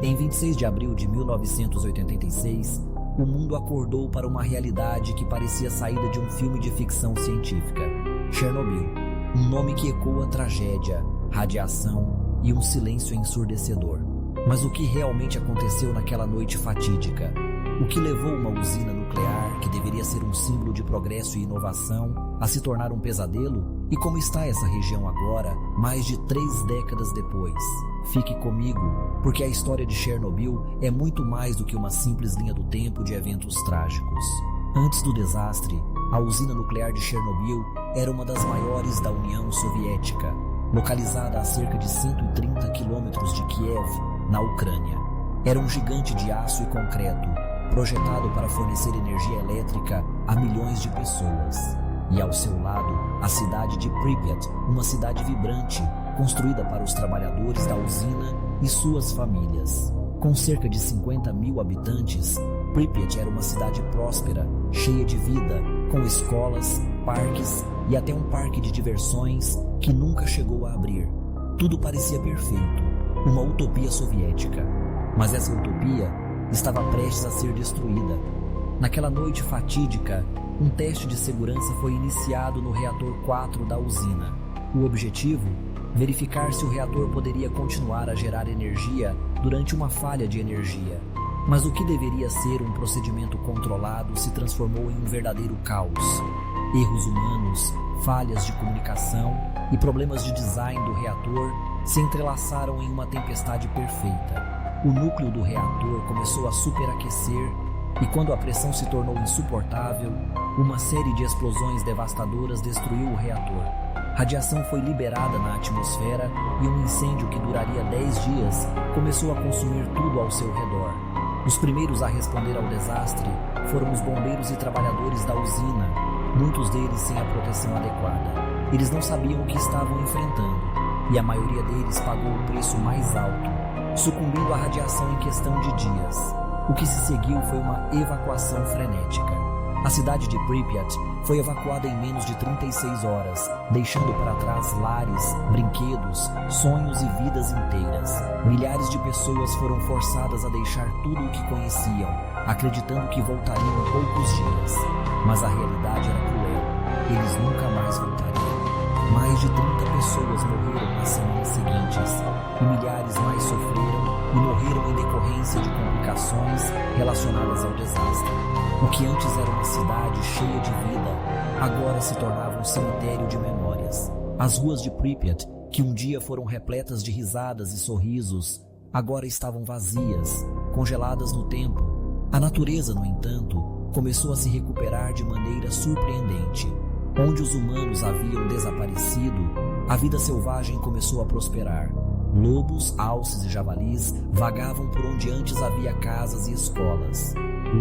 Em 26 de abril de 1986, o mundo acordou para uma realidade que parecia saída de um filme de ficção científica. Chernobyl, um nome que ecoa tragédia, radiação e um silêncio ensurdecedor. Mas o que realmente aconteceu naquela noite fatídica? O que levou uma usina nuclear, que deveria ser um símbolo de progresso e inovação, a se tornar um pesadelo? E como está essa região agora, mais de 3 décadas depois? Fique comigo, porque a história de Chernobyl é muito mais do que uma simples linha do tempo de eventos trágicos. Antes do desastre, a usina nuclear de Chernobyl era uma das maiores da União Soviética, localizada a cerca de 130 quilômetros de Kiev, na Ucrânia. Era um gigante de aço e concreto, projetado para fornecer energia elétrica a milhões de pessoas. E ao seu lado, a cidade de Pripyat, uma cidade vibrante, construída para os trabalhadores da usina e suas famílias. Com cerca de 50 mil habitantes, Pripyat era uma cidade próspera, cheia de vida, com escolas, parques e até um parque de diversões que nunca chegou a abrir. Tudo parecia perfeito, uma utopia soviética. Mas essa utopia estava prestes a ser destruída. Naquela noite fatídica, um teste de segurança foi iniciado no reator 4 da usina. O objetivo? Verificar se o reator poderia continuar a gerar energia durante uma falha de energia. Mas o que deveria ser um procedimento controlado se transformou em um verdadeiro caos. Erros humanos, falhas de comunicação e problemas de design do reator se entrelaçaram em uma tempestade perfeita. O núcleo do reator começou a superaquecer e quando a pressão se tornou insuportável, uma série de explosões devastadoras destruiu o reator. Radiação foi liberada na atmosfera e um incêndio que duraria 10 dias começou a consumir tudo ao seu redor. Os primeiros a responder ao desastre foram os bombeiros e trabalhadores da usina, muitos deles sem a proteção adequada. Eles não sabiam o que estavam enfrentando e a maioria deles pagou o preço mais alto, sucumbindo à radiação em questão de dias. O que se seguiu foi uma evacuação frenética. A cidade de Pripyat foi evacuada em menos de 36 horas, deixando para trás lares, brinquedos, sonhos e vidas inteiras. Milhares de pessoas foram forçadas a deixar tudo o que conheciam, acreditando que voltariam em poucos dias. Mas a realidade era cruel. Eles nunca mais voltariam. Mais de 30 pessoas morreram nas semanas seguintes, e milhares mais sofreram e morreram em decorrência de complicações relacionadas ao desastre. O que antes era uma cidade cheia de vida, agora se tornava um cemitério de memórias. As ruas de Pripyat, que um dia foram repletas de risadas e sorrisos, agora estavam vazias, congeladas no tempo. A natureza, no entanto, começou a se recuperar de maneira surpreendente. Onde os humanos haviam desaparecido, a vida selvagem começou a prosperar. Lobos, alces e javalis vagavam por onde antes havia casas e escolas.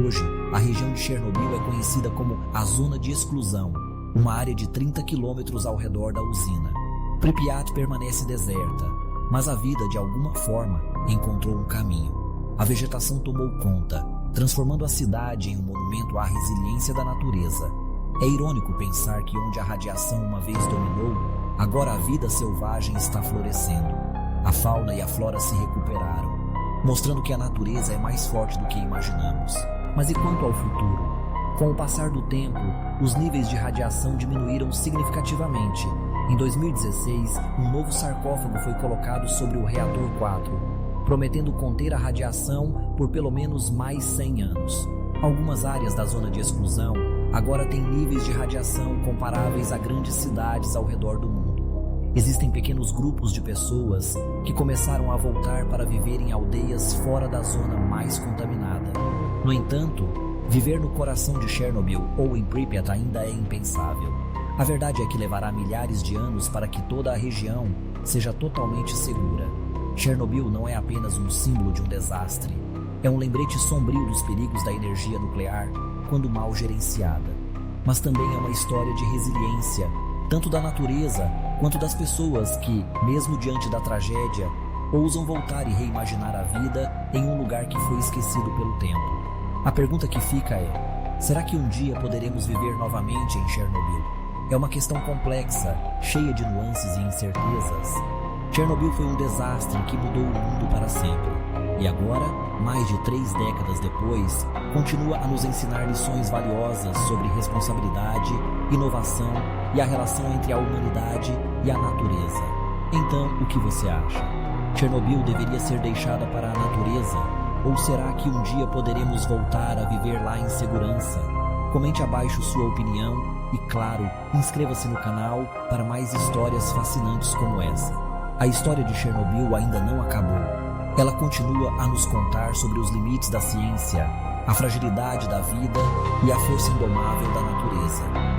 Hoje, a região de Chernobyl é conhecida como a Zona de Exclusão, uma área de 30 quilômetros ao redor da usina. Pripyat permanece deserta, mas a vida, de alguma forma, encontrou um caminho. A vegetação tomou conta, transformando a cidade em um monumento à resiliência da natureza. É irônico pensar que onde a radiação uma vez dominou, agora a vida selvagem está florescendo. A fauna e a flora se recuperaram, mostrando que a natureza é mais forte do que imaginamos. Mas e quanto ao futuro? Com o passar do tempo, os níveis de radiação diminuíram significativamente. Em 2016, um novo sarcófago foi colocado sobre o reator 4, prometendo conter a radiação por pelo menos mais 100 anos. Algumas áreas da zona de exclusão agora têm níveis de radiação comparáveis a grandes cidades ao redor do mundo. Existem pequenos grupos de pessoas que começaram a voltar para viver em aldeias fora da zona mais contaminada. No entanto, viver no coração de Chernobyl ou em Pripyat ainda é impensável. A verdade é que levará milhares de anos para que toda a região seja totalmente segura. Chernobyl não é apenas um símbolo de um desastre. É um lembrete sombrio dos perigos da energia nuclear quando mal gerenciada. Mas também é uma história de resiliência, tanto da natureza quanto das pessoas que, mesmo diante da tragédia, ousam voltar e reimaginar a vida em um lugar que foi esquecido pelo tempo. A pergunta que fica é: será que um dia poderemos viver novamente em Chernobyl? É uma questão complexa, cheia de nuances e incertezas. Chernobyl foi um desastre que mudou o mundo para sempre. E agora, mais de 3 décadas depois, continua a nos ensinar lições valiosas sobre responsabilidade, inovação e a relação entre a humanidade e a natureza. Então, o que você acha? Chernobyl deveria ser deixada para a natureza? Ou será que um dia poderemos voltar a viver lá em segurança? Comente abaixo sua opinião e, claro, inscreva-se no canal para mais histórias fascinantes como essa. A história de Chernobyl ainda não acabou. Ela continua a nos contar sobre os limites da ciência, a fragilidade da vida e a força indomável da natureza.